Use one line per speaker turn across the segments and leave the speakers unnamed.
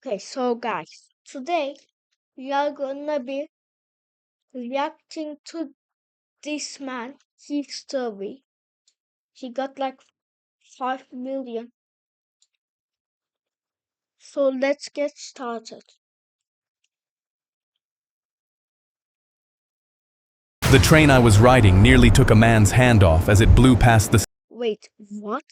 Okay, so guys, today we are gonna be reacting to this man, his story. He got like 5 million. So let's get started.
The train I was riding nearly took a man's hand off as it blew past the
Wait, what?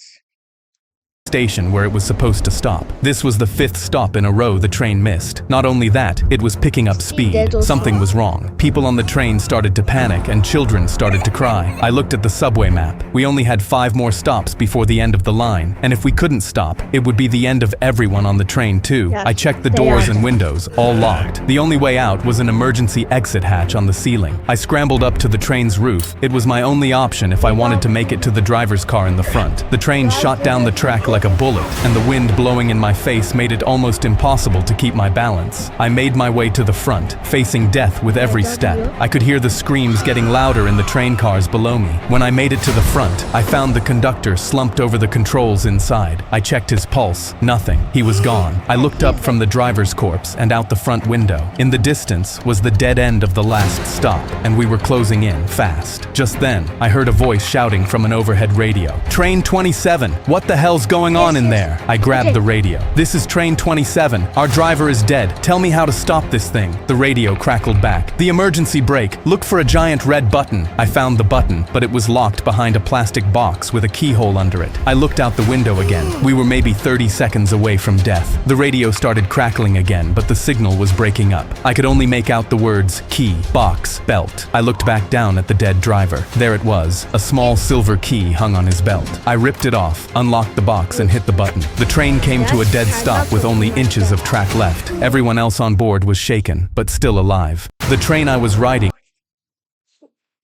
station where it was supposed to stop. This was the 5th stop in a row the train missed. Not only that, it was picking up speed. Something was wrong. People on the train started to panic and children started to cry. I looked at the subway map. We only had 5 more stops before the end of the line, and if we couldn't stop, it would be the end of everyone on the train too. I checked the doors and windows, all locked. The only way out was an emergency exit hatch on the ceiling. I scrambled up to the train's roof. It was my only option if I wanted to make it to the driver's car in the front. The train shot down the track like a bullet, and the wind blowing in my face made it almost impossible to keep my balance. I made my way to the front, facing death with every step. I could hear the screams getting louder in the train cars below me. When I made it to the front, I found the conductor slumped over the controls inside. I checked his pulse. Nothing. He was gone. I looked up from the driver's corpse and out the front window. In the distance was the dead end of the last stop, and we were closing in fast. Just then, I heard a voice shouting from an overhead radio. "Train 27, what the hell's going on in there?" I grabbed the radio. "This is Train 27. Our driver is dead. Tell me how to stop this thing." The radio crackled back. "The emergency brake. Look for a giant red button." I found the button, but it was locked behind a plastic box with a keyhole under it. I looked out the window again. We were maybe 30 seconds away from death. The radio started crackling again, but the signal was breaking up. I could only make out the words key, box, belt. I looked back down at the dead driver. There it was, a small silver key hung on his belt. I ripped it off, unlocked the box, and hit the button. The train came to a dead stop with only inches of track left. Everyone else on board was shaken, but still alive. The train I was riding.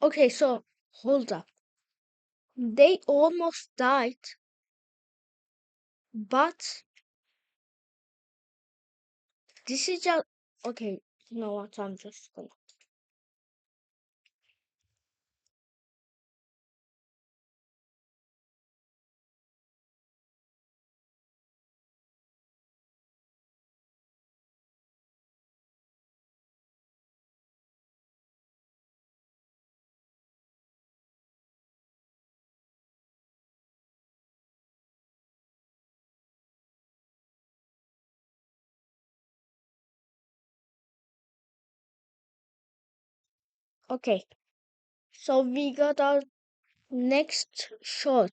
Okay, so hold up. They almost died, but this is just okay. You know what? I'm just gonna. Okay, so we got our next shot.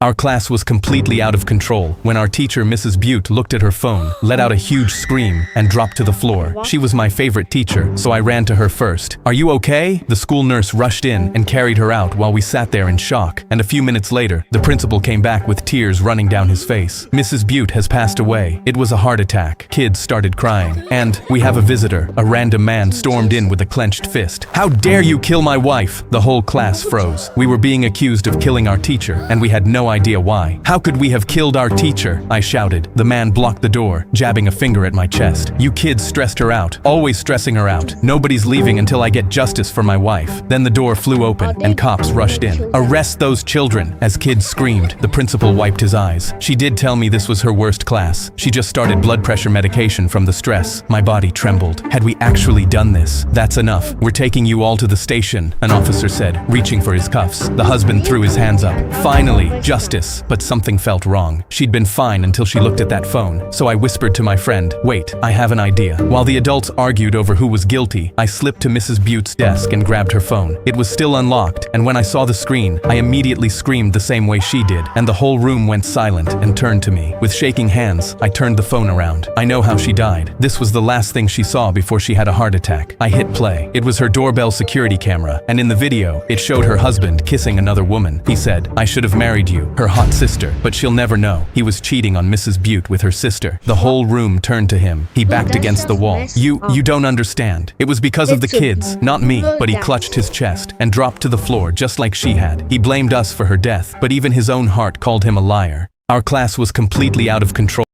Our class was completely out of control when our teacher, Mrs. Butte, looked at her phone, let out a huge scream, and dropped to the floor. She was my favorite teacher, so I ran to her first. "Are you okay?" The school nurse rushed in and carried her out while we sat there in shock. And a few minutes later, the principal came back with tears running down his face. "Mrs. Butte has passed away. It was a heart attack." Kids started crying. "And we have a visitor." A random man stormed in with a clenched fist. "How dare you kill my wife?" The whole class froze. We were being accused of killing our teacher, and we had no idea why. "How could we have killed our teacher?" I shouted. The man blocked the door, jabbing a finger at my chest. "You kids stressed her out, always stressing her out. Nobody's leaving until I get justice for my wife." Then the door flew open and cops rushed in. "Arrest those children!" As kids screamed, the principal wiped his eyes. She did tell me this was her worst class. She just started blood pressure medication from the stress. My body trembled. Had we actually done this? "That's enough. We're taking you all to the station," an officer said, reaching for his cuffs. The husband threw his hands up. "Finally, justice." But something felt wrong. She'd been fine until she looked at that phone. So I whispered to my friend, "Wait, I have an idea." While the adults argued over who was guilty, I slipped to Mrs. Butte's desk and grabbed her phone. It was still unlocked, and when I saw the screen, I immediately screamed the same way she did, and the whole room went silent and turned to me. With shaking hands, I turned the phone around. I know how she died. This was the last thing she saw before she had a heart attack. I hit play. It was her doorbell security camera, and in the video, it showed her husband kissing another woman. He said, "I should have married you, her hot sister, but she'll never know." He was cheating on Mrs. Butte with her sister. The whole room turned to him. He backed against the wall. You don't understand. It was because of the kids, not me." But he clutched his chest and dropped to the floor just like she had. He blamed us for her death, but even his own heart called him a liar. Our class was completely out of control.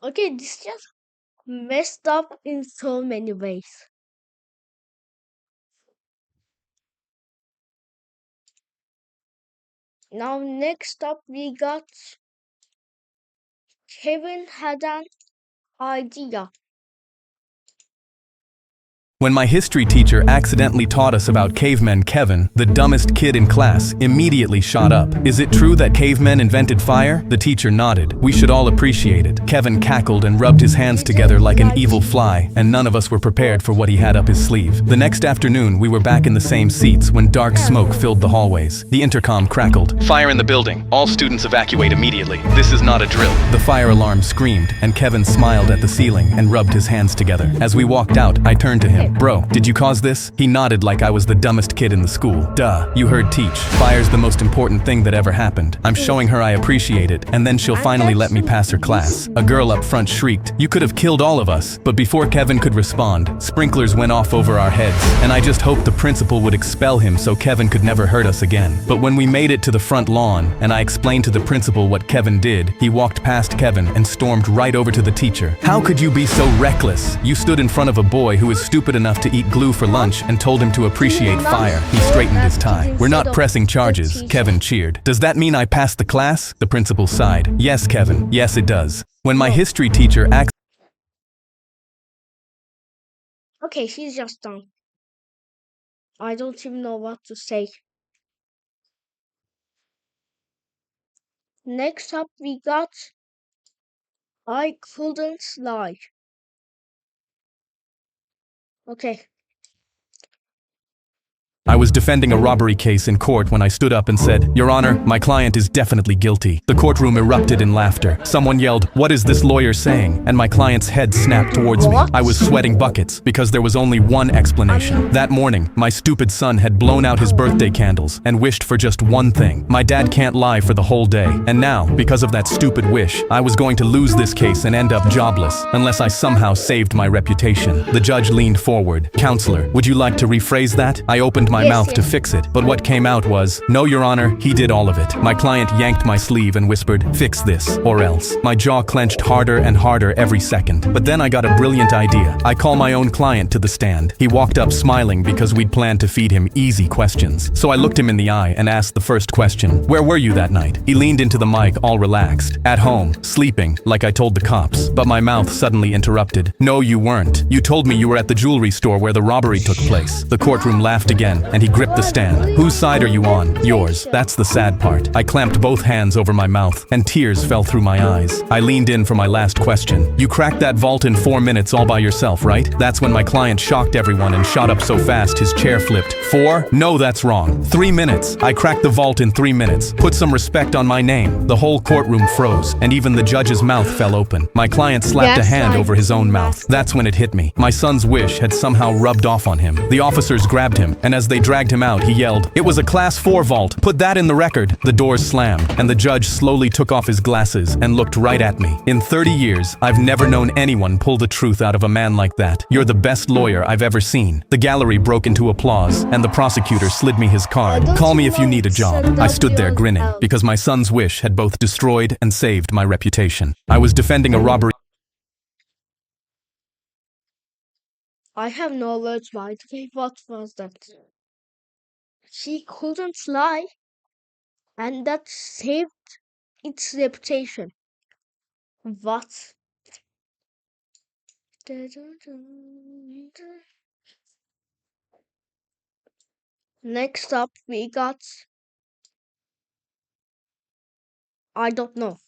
Okay, this just messed up in so many ways. Now next up we got Kevin Hadan idea.
When my history teacher accidentally taught us about cavemen, Kevin, the dumbest kid in class, immediately shot up. Is it true that cavemen invented fire? The teacher nodded. We should all appreciate it. Kevin cackled and rubbed his hands together like an evil fly, and none of us were prepared for what he had up his sleeve. The next afternoon, we were back in the same seats when dark smoke filled the hallways. The intercom crackled. Fire in the building. All students evacuate immediately. This is not a drill. The fire alarm screamed, and Kevin smiled at the ceiling and rubbed his hands together. As we walked out, I turned to him. Bro, did you cause this? He nodded like I was the dumbest kid in the school. Duh, you heard teach. Fire's the most important thing that ever happened. I'm showing her I appreciate it, and then she'll finally let me pass her class. A girl up front shrieked, "You could have killed all of us." But before Kevin could respond, sprinklers went off over our heads, and I just hoped the principal would expel him so Kevin could never hurt us again. But when we made it to the front lawn, and I explained to the principal what Kevin did, he walked past Kevin and stormed right over to the teacher. How could you be so reckless? You stood in front of a boy who was stupid enough to eat glue for lunch and told him to appreciate fire. He straightened his tie. We're not pressing charges, Kevin cheered. Does that mean I passed the class? The principal sighed. Yes, Kevin. Yes, it does. When my history teacher
Okay, she's just done. I don't even know what to say. Next up, we got I couldn't lie. Okay.
I was defending a robbery case in court when I stood up and said, "Your Honor, my client is definitely guilty." The courtroom erupted in laughter. Someone yelled, "What is this lawyer saying?" And my client's head snapped towards me. I was sweating buckets because there was only one explanation. That morning, my stupid son had blown out his birthday candles and wished for just one thing. My dad can't lie for the whole day. And now, because of that stupid wish, I was going to lose this case and end up jobless unless I somehow saved my reputation. The judge leaned forward. "Counselor, would you like to rephrase that?" I opened my mouth to fix it, but what came out was, "No, Your Honor, he did all of it." My client yanked my sleeve and whispered, "Fix this, or else." My jaw clenched harder and harder every second. But then I got a brilliant idea. I call my own client to the stand. He walked up smiling because we'd planned to feed him easy questions. So I looked him in the eye and asked the first question, "Where were you that night?" He leaned into the mic all relaxed. "At home, sleeping, like I told the cops." But my mouth suddenly interrupted. "No, you weren't. You told me you were at the jewelry store where the robbery took place." The courtroom laughed again, and he gripped the stand. "Whose side are you on?" "Yours." That's the sad part. I clamped both hands over my mouth, and tears fell through my eyes. I leaned in for my last question. "You cracked that vault in 4 minutes all by yourself, right?" That's when my client shocked everyone and shot up so fast his chair flipped. 4? No, that's wrong. 3 minutes. I cracked the vault in 3 minutes. Put some respect on my name. The whole courtroom froze, and even the judge's mouth fell open. My client slapped a hand over his own mouth. That's when it hit me. My son's wish had somehow rubbed off on him. The officers grabbed him, and as they dragged him out, he yelled, "It was a Class 4 vault. Put that in the record." The doors slammed, and the judge slowly took off his glasses and looked right at me. In 30 years, I've never known anyone pull the truth out of a man like that. "You're the best lawyer I've ever seen." The gallery broke into applause, and the prosecutor slid me his card. "Call me if you need a job." I stood there grinning, because my son's wish had both destroyed and saved my reputation. I was defending a robbery.
I have no words, by the way. What was that? She couldn't lie, and that saved its reputation. What? Next up, we got I don't know.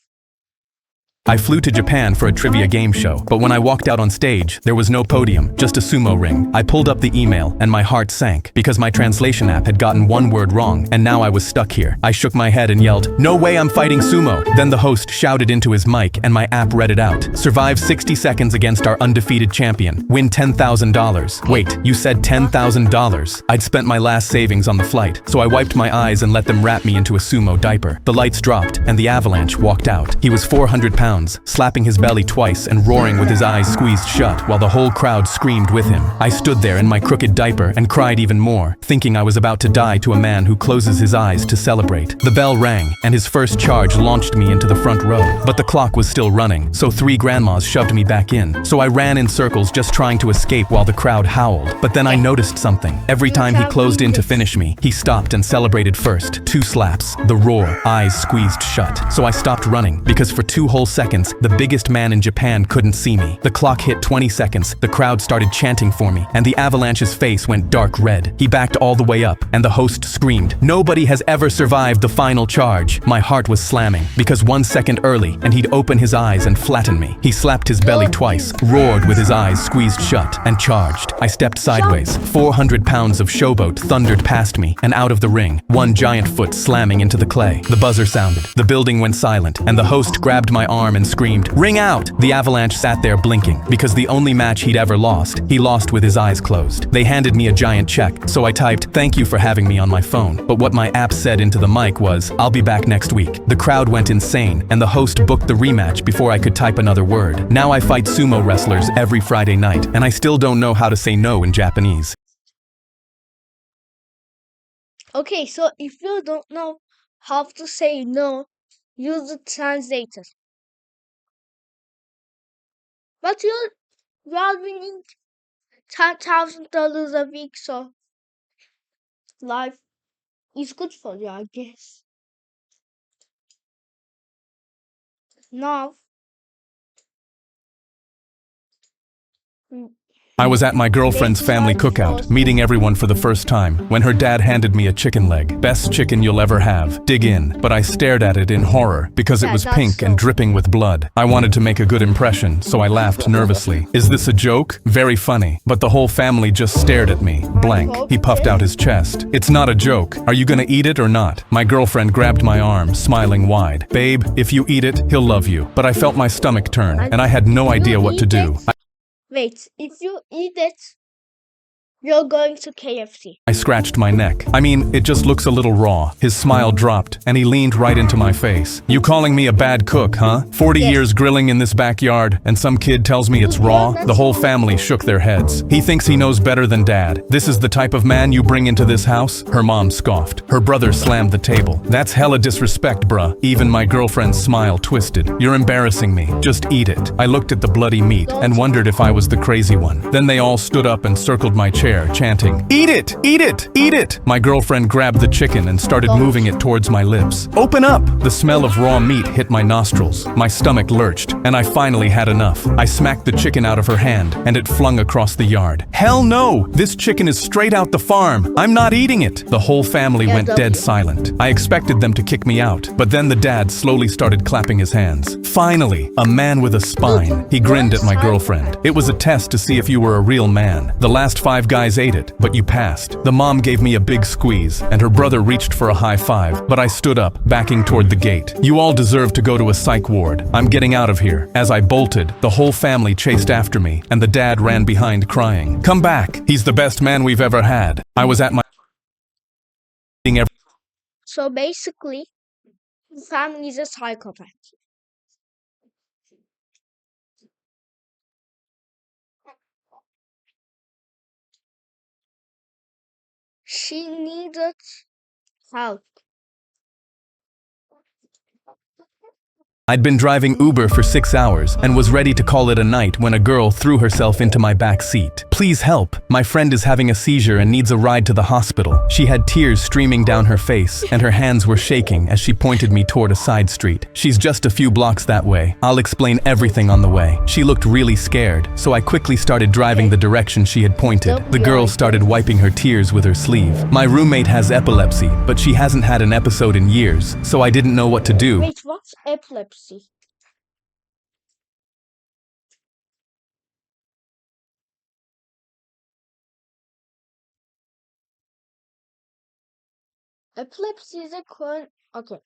I flew to Japan for a trivia game show, but when I walked out on stage, there was no podium, just a sumo ring. I pulled up the email, and my heart sank, because my translation app had gotten one word wrong, and now I was stuck here. I shook my head and yelled, "No way I'm fighting sumo!" Then the host shouted into his mic, and my app read it out. "Survive 60 seconds against our undefeated champion. Win $10,000. Wait, you said $10,000? I'd spent my last savings on the flight, so I wiped my eyes and let them wrap me into a sumo diaper. The lights dropped, and the avalanche walked out. He was 400 pounds, slapping his belly twice and roaring with his eyes squeezed shut while the whole crowd screamed with him. I stood there in my crooked diaper and cried even more, thinking I was about to die to a man who closes his eyes to celebrate. The bell rang, and his first charge launched me into the front row. But the clock was still running, so 3 grandmas shoved me back in. So I ran in circles just trying to escape while the crowd howled. But then I noticed something. Every time he closed in to finish me, he stopped and celebrated first. 2 slaps, the roar, eyes squeezed shut. So I stopped running, because for 2 whole seconds seconds, the biggest man in Japan couldn't see me. The clock hit 20 seconds, the crowd started chanting for me, and the avalanche's face went dark red. He backed all the way up, and the host screamed, "Nobody has ever survived the final charge." My heart was slamming, because 1 second early, and he'd open his eyes and flatten me. He slapped his belly twice, roared with his eyes squeezed shut, and charged. I stepped sideways. 400 pounds of showboat thundered past me, and out of the ring, one giant foot slamming into the clay. The buzzer sounded. The building went silent, and the host grabbed my arm and screamed, "Ring out!" The avalanche sat there blinking, because the only match he'd ever lost, he lost with his eyes closed. They handed me a giant check, so I typed, "Thank you for having me" on my phone. But what my app said into the mic was, "I'll be back next week." The crowd went insane, and the host booked the rematch before I could type another word. Now I fight sumo wrestlers every Friday night, and I still don't know how to say no in Japanese.
Okay, so if you don't know how to say no, use the translator. But you're winning $10,000 a week, so life is good for you, I guess. Now,
I was at my girlfriend's family cookout, meeting everyone for the first time, when her dad handed me a chicken leg. Best chicken you'll ever have. Dig in. But I stared at it in horror, because it was pink and dripping with blood. I wanted to make a good impression, so I laughed nervously. "Is this a joke?" Very funny. But the whole family just stared at me, blank. He puffed out his chest. "It's not a joke. Are you gonna eat it or not?" My girlfriend grabbed my arm, smiling wide. "Babe, if you eat it, he'll love you." But I felt my stomach turn, and I had no idea what to do.
Wait, if you eat it, you're going to KFC.
I scratched my neck. I mean, it just looks a little raw. His smile dropped, and he leaned right into my face. "You calling me a bad cook, huh? 40 years grilling in this backyard, and some kid tells me it's raw?" The whole family shook their heads. "He thinks he knows better than Dad. This is the type of man you bring into this house?" Her mom scoffed. Her brother slammed the table. "That's hella disrespect, bruh." Even my girlfriend's smile twisted. "You're embarrassing me. Just eat it." I looked at the bloody meat and wondered if I was the crazy one. Then they all stood up and circled my chair, chanting, "Eat it! Eat it! Eat it!" My girlfriend grabbed the chicken and started moving it towards my lips. "Open up!" The smell of raw meat hit my nostrils. My stomach lurched, and I finally had enough. I smacked the chicken out of her hand, and it flung across the yard. "Hell no! This chicken is straight out the farm! I'm not eating it!" The whole family went dead silent. I expected them to kick me out, but then the dad slowly started clapping his hands. "Finally, a man with a spine." He grinned at my girlfriend. "It was a test to see if you were a real man. The last 5 guys ate it, but you passed." The mom gave me a big squeeze, and her brother reached for a high five, but I stood up, backing toward the gate. "You all deserve to go to a psych ward. I'm getting out of here." As I bolted, the whole family chased after me, and the dad ran behind crying, "Come back! He's the best man we've ever had." I was at my
So basically, the family is a psychopath. She needed help.
I'd been driving Uber for 6 hours and was ready to call it a night when a girl threw herself into my back seat. "Please help. My friend is having a seizure and needs a ride to the hospital." She had tears streaming down her face, and her hands were shaking as she pointed me toward a side street. "She's just a few blocks that way. I'll explain everything on the way." She looked really scared, so I quickly started driving the direction she had pointed. The girl started wiping her tears with her sleeve. "My roommate has epilepsy, but she hasn't had an episode in years, so I didn't know what to do."
Wait, what's epilepsy? Epilepsy is a current. Okay.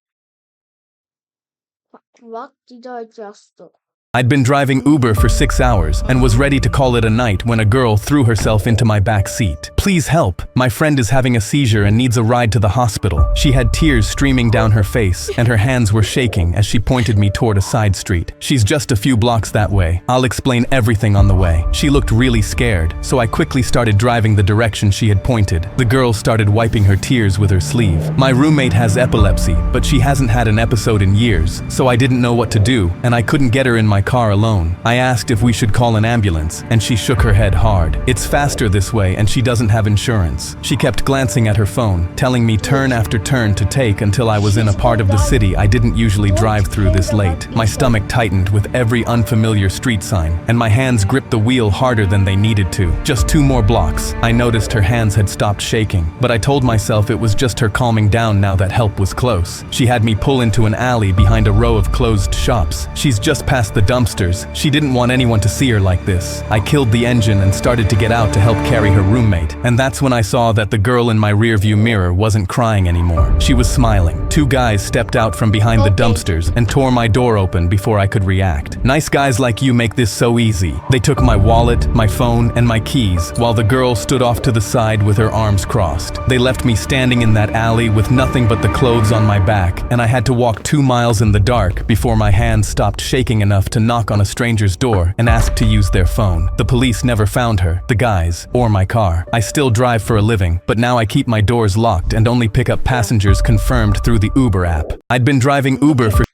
What did I just do?
I'd been driving Uber for 6 hours and was ready to call it a night when a girl threw herself into my back seat. "Please help. My friend is having a seizure and needs a ride to the hospital." She had tears streaming down her face, and her hands were shaking as she pointed me toward a side street. "She's just a few blocks that way. I'll explain everything on the way." She looked really scared, so I quickly started driving the direction she had pointed. The girl started wiping her tears with her sleeve. "My roommate has epilepsy, but she hasn't had an episode in years, so I didn't know what to do, and I couldn't get her in my car alone. I asked if we should call an ambulance, and she shook her head hard. "It's faster this way, and she doesn't didn't have insurance. She kept glancing at her phone, telling me turn after turn to take until I was in a part of the city I didn't usually drive through this late. My stomach tightened with every unfamiliar street sign, and my hands gripped the wheel harder than they needed to. Just 2 more blocks. I noticed her hands had stopped shaking, but I told myself it was just her calming down now that help was close. She had me pull into an alley behind a row of closed shops. She's just past the dumpsters. She didn't want anyone to see her like this. I killed the engine and started to get out to help carry her roommate, and that's when I saw that the girl in my rearview mirror wasn't crying anymore. She was smiling. 2 guys stepped out from behind the dumpsters and tore my door open before I could react. Nice guys like you make this so easy. They took my wallet, my phone, and my keys, while the girl stood off to the side with her arms crossed. They left me standing in that alley with nothing but the clothes on my back, and I had to walk 2 miles in the dark before my hands stopped shaking enough to knock on a stranger's door and ask to use their phone. The police never found her, the guys, or my car. I still drive for a living, but now I keep my doors locked and only pick up passengers confirmed through the Uber app. I'd been driving Uber for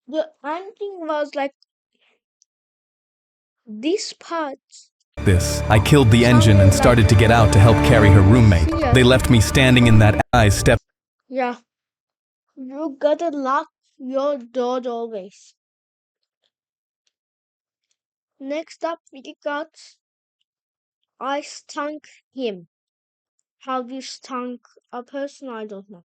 The ending was like this part.
this. I killed the engine and started to get out to help carry her roommate. They left me standing in that alley step.
Yeah. You gotta lock your door always. Next up, we got I stunk him. How do you stunk a person? I don't know.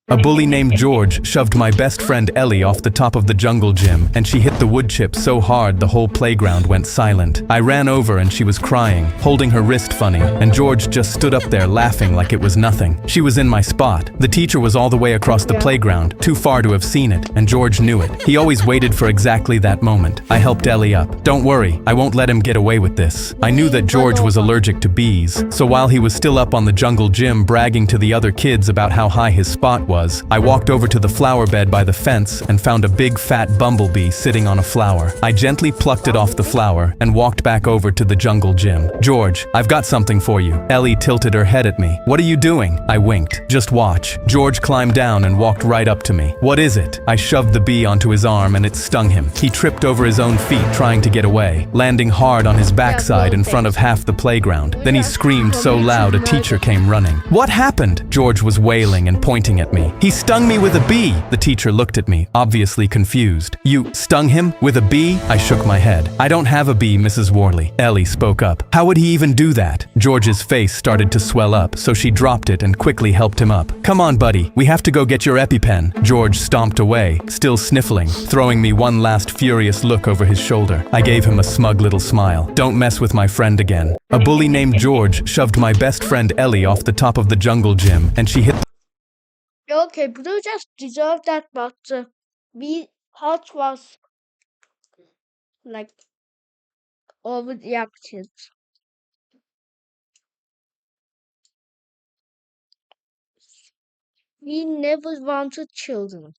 A bully named George shoved my best friend Ellie off the top of the jungle gym, and she hit the wood chip so hard the whole playground went silent. I ran over and she was crying, holding her wrist funny, and George just stood up there laughing like it was nothing. She was in my spot. The teacher was all the way across the playground, too far to have seen it, and George knew it. He always waited for exactly that moment. I helped Ellie up. Don't worry, I won't let him get away with this. I knew that George was allergic to bees, so while he was still up on the jungle gym bragging to the other kids about how high his spot was, I walked over to the flower bed by the fence and found a big fat bumblebee sitting on a flower. I gently plucked it off the flower and walked back over to the jungle gym. George, I've got something for you. Ellie tilted her head at me. What are you doing? I winked. Just watch. George climbed down and walked right up to me. What is it? I shoved the bee onto his arm and it stung him. He tripped over his own feet trying to get away, landing hard on his backside in front of half the playground. Then he screamed so loud a teacher came running. What happened? George was wailing and pointing at me. He stung me with a bee. The teacher looked at me, obviously confused. You stung him with a bee? I shook my head. I don't have a bee, Mrs. Worley. Ellie spoke up. How would he even do that? George's face started to swell up, so she dropped it and quickly helped him up. Come on, buddy. We have to go get your EpiPen. George stomped away, still sniffling, throwing me one last furious look over his shoulder. I gave him a smug little smile. Don't mess with my friend again. A bully named George shoved my best friend Ellie off the top of the jungle gym, and she hit
Okay, Blue just deserved that, but we Hot was like overreacted. We never wanted children.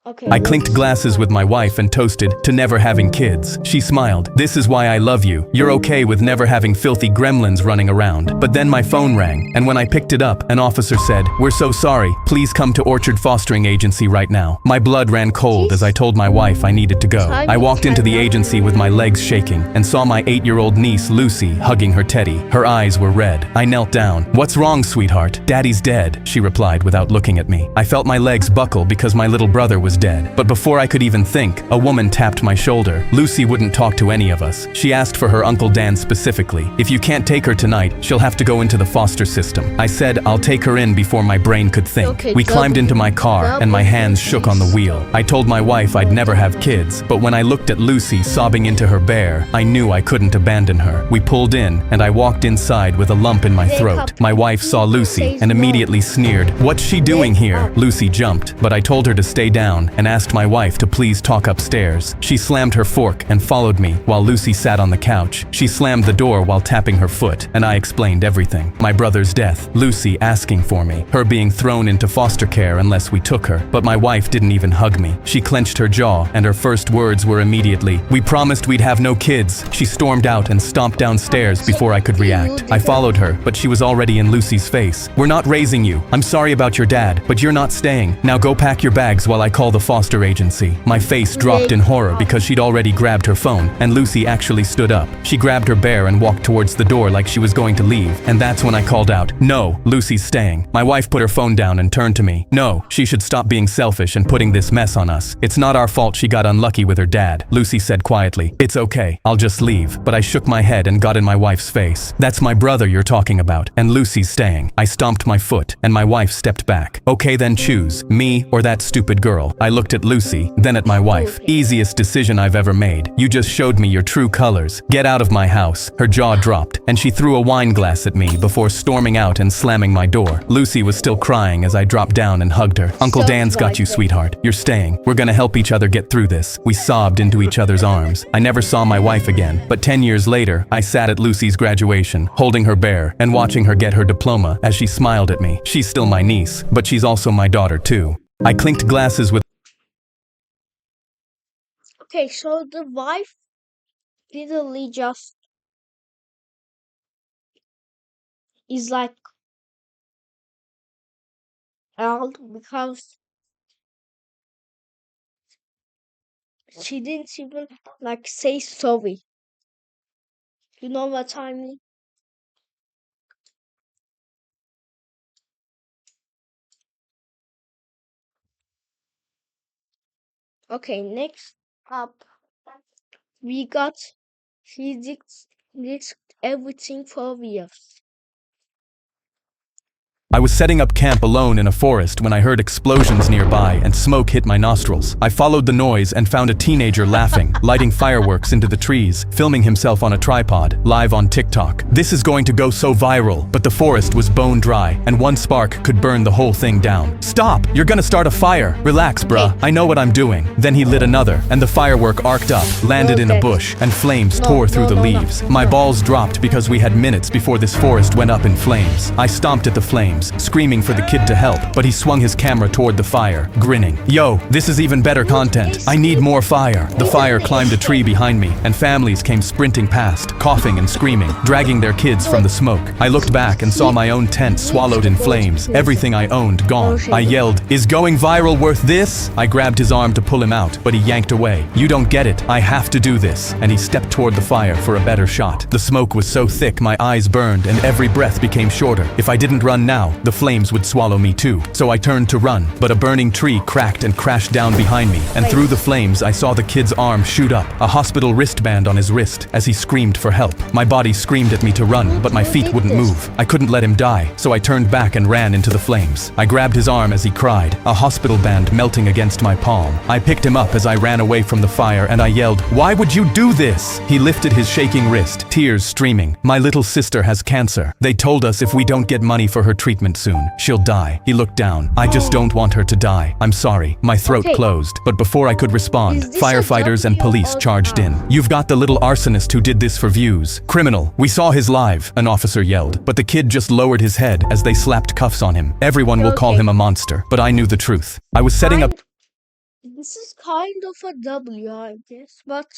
Okay.
I clinked glasses with my wife and toasted to never having kids. She smiled. This is why I love you. You're okay with never having filthy gremlins running around. But then my phone rang, and when I picked it up, an officer said, "We're so sorry. Please come to Orchard Fostering Agency right now." My blood ran cold as I told my wife I needed to go. I walked into the agency with my legs shaking and saw my 8-year-old niece, Lucy, hugging her teddy. Her eyes were red. I knelt down. "What's wrong, sweetheart?" "Daddy's dead," she replied without looking at me. I felt my legs buckle because my little brother was dead. But before I could even think, a woman tapped my shoulder. Lucy wouldn't talk to any of us. She asked for her Uncle Dan specifically. If you can't take her tonight, she'll have to go into the foster system. I said I'll take her in before my brain could think.
Okay,
we climbed into my car and my hands shook on the wheel. I told my wife I'd never have kids, but when I looked at Lucy sobbing into her bear, I knew I couldn't abandon her. We pulled in and I walked inside with a lump in my throat. My wife saw Lucy and immediately sneered, "What's she doing here?" Lucy jumped, but I told her to stay down and asked my wife to please talk upstairs. She slammed her fork and followed me while Lucy sat on the couch. She slammed the door while tapping her foot, and I explained everything. My brother's death, Lucy asking for me, her being thrown into foster care unless we took her. But my wife didn't even hug me. She clenched her jaw, and her first words were immediately, "We promised we'd have no kids." She stormed out and stomped downstairs before I could react. I followed her, but she was already in Lucy's face. "We're not raising you. I'm sorry about your dad, but you're not staying. Now go pack your bags while I call call the foster agency. My face dropped in horror because she'd already grabbed her phone, and Lucy actually stood up. She grabbed her bear and walked towards the door like she was going to leave, and that's when I called out, "No, Lucy's staying." My wife put her phone down and turned to me. "No, she should stop being selfish and putting this mess on us. It's not our fault she got unlucky with her dad." Lucy said quietly, "It's okay, I'll just leave." But I shook my head and got in my wife's face. "That's my brother you're talking about, and Lucy's staying." I stomped my foot, and my wife stepped back. "Okay, then choose, me or that stupid girl." I looked at Lucy, then at my wife. "Easiest decision I've ever made. You just showed me your true colors. Get out of my house." Her jaw dropped, and she threw a wine glass at me before storming out and slamming my door. Lucy was still crying as I dropped down and hugged her. "Uncle Dan's got you, sweetheart. You're staying. We're gonna help each other get through this." We sobbed into each other's arms. I never saw my wife again, but 10 years later, I sat at Lucy's graduation, holding her bear and watching her get her diploma as she smiled at me. She's still my niece, but she's also my daughter too. I clinked glasses with
Okay, so the wife literally just is like out because she didn't even like say sorry. You know what I mean? Okay, next up we got physics risked everything for years.
I was setting up camp alone in a forest when I heard explosions nearby and smoke hit my nostrils. I followed the noise and found a teenager laughing, lighting fireworks into the trees, filming himself on a tripod, live on TikTok. This is going to go so viral, but the forest was bone dry, and one spark could burn the whole thing down. "Stop! You're gonna start a fire! Relax, bruh. I know what I'm doing." Then he lit another, and the firework arced up, landed in a bush, and flames tore through the leaves. My balls dropped because we had minutes before this forest went up in flames. I stomped at the flames, screaming for the kid to help, but he swung his camera toward the fire, grinning. "Yo, this is even better content. I need more fire." The fire climbed a tree behind me, and families came sprinting past, coughing and screaming, dragging their kids from the smoke. I looked back and saw my own tent swallowed in flames, everything I owned gone. I yelled, "Is going viral worth this?" I grabbed his arm to pull him out, but he yanked away. "You don't get it. I have to do this." And he stepped toward the fire for a better shot. The smoke was so thick my eyes burned and every breath became shorter. If I didn't run now, the flames would swallow me too. So I turned to run, but a burning tree cracked and crashed down behind me, and through the flames I saw the kid's arm shoot up, a hospital wristband on his wrist, as he screamed for help. My body screamed at me to run, but my feet wouldn't move. I couldn't let him die, so I turned back and ran into the flames. I grabbed his arm as he cried, a hospital band melting against my palm. I picked him up as I ran away from the fire and I yelled, "Why would you do this?" He lifted his shaking wrist, tears streaming. "My little sister has cancer. They told us if we don't get money for her treatment soon, she'll die." He looked down. "I just don't want her to die. I'm sorry." My throat closed, but before I could respond,
Is this a
firefighters and
W
police
or
charged in. "You've got the little arsonist who did this for views. Criminal. We saw his live," an officer yelled, but the kid just lowered his head as they slapped cuffs on him. Everyone will call him a monster, but I knew the truth. I was setting up
This is kind of a W, I guess, but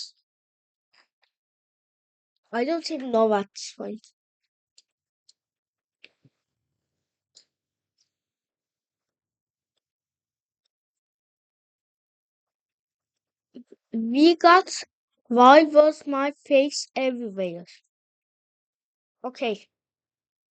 I don't even know what's right. We got why was my face everywhere? Okay,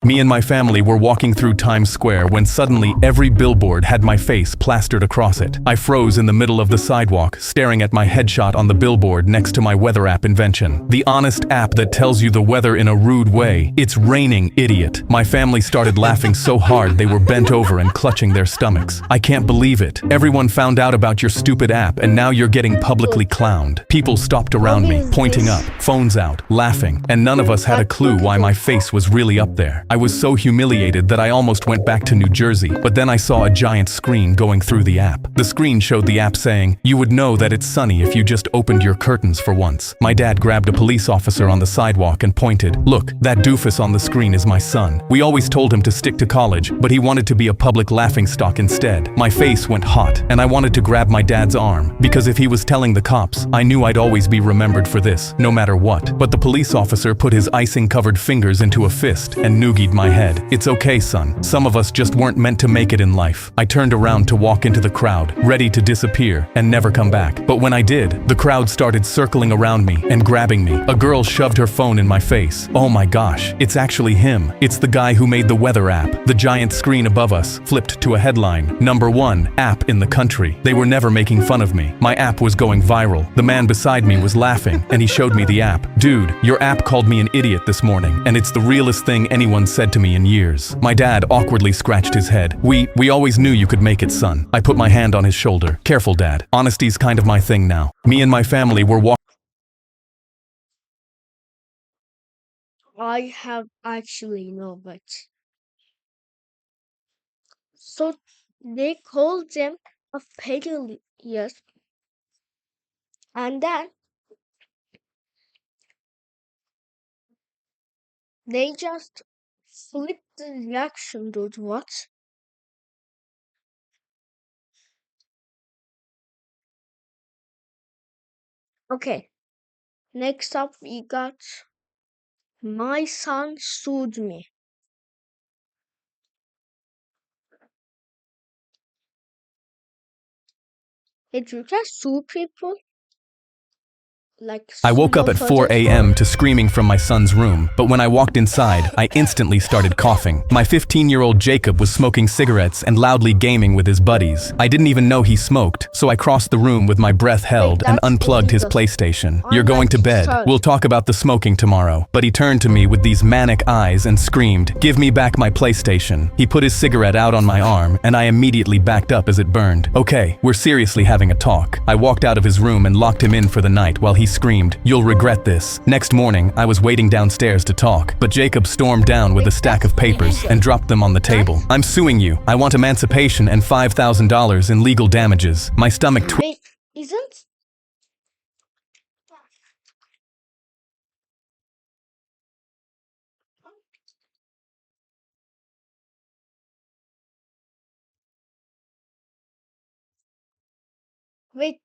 Me and my family were walking through Times Square when suddenly every billboard had my face plastered across it. I froze in the middle of the sidewalk, staring at my headshot on the billboard next to my weather app invention. The honest app that tells you the weather in a rude way. "It's raining, idiot." My family started laughing so hard they were bent over and clutching their stomachs. "I can't believe it. Everyone found out about your stupid app and now you're getting publicly clowned." People stopped around me, pointing up, phones out, laughing, and none of us had a clue why my face was really up there. I was so humiliated that I almost went back to New Jersey, but then I saw a giant screen going through the app. The screen showed the app saying, "You would know that it's sunny if you just opened your curtains for once." My dad grabbed a police officer on the sidewalk and pointed, "Look, that doofus on the screen is my son. We always told him to stick to college, but he wanted to be a public laughingstock instead." My face went hot, and I wanted to grab my dad's arm, because if he was telling the cops, I knew I'd always be remembered for this, no matter what. But the police officer put his icing-covered fingers into a fist and noogie boogied my head. It's okay, son. Some of us just weren't meant to make it in life. I turned around to walk into the crowd, ready to disappear and never come back. But when I did, the crowd started circling around me and grabbing me. A girl shoved her phone in my face. Oh my gosh, it's actually him. It's the guy who made the weather app. The giant screen above us flipped to a headline. #1 app in the country. They were never making fun of me. My app was going viral. The man beside me was laughing, and he showed me the app. Dude, your app called me an idiot this morning, and it's the realest thing anyone said to me in years. My dad awkwardly scratched his head. We always knew you could make it, son. I put my hand on his shoulder. Careful, Dad. Honesty's kind of my thing now. Me and my family were walking.
I have actually no, but so they called them a pedalier, and then they just flipped the reaction, dude. What? Okay, next up we got my son sued me. Did you just sue people? Like
I woke up
small
at 4
protest?
a.m. to screaming from my son's room, but when I walked inside, I instantly started coughing. My 15-year-old Jacob was smoking cigarettes and loudly gaming with his buddies. I didn't even know he smoked, so I crossed the room with my breath held and
that's
unplugged his
illegal.
PlayStation.
I'm
You're going to
like,
bed.
"Son."
We'll talk about the smoking tomorrow. But he turned to me with these manic eyes and screamed, "Give me back my PlayStation." He put his cigarette out on my arm, and I immediately backed up as it burned. Okay, we're seriously having a talk. I walked out of his room and locked him in for the night while he screamed, "You'll regret this." Next morning, I was waiting downstairs to talk, but Jacob stormed down with a stack of papers and dropped them on the table. "I'm suing you. I want emancipation and $5,000 in legal damages." My stomach
Wait, isn't wait,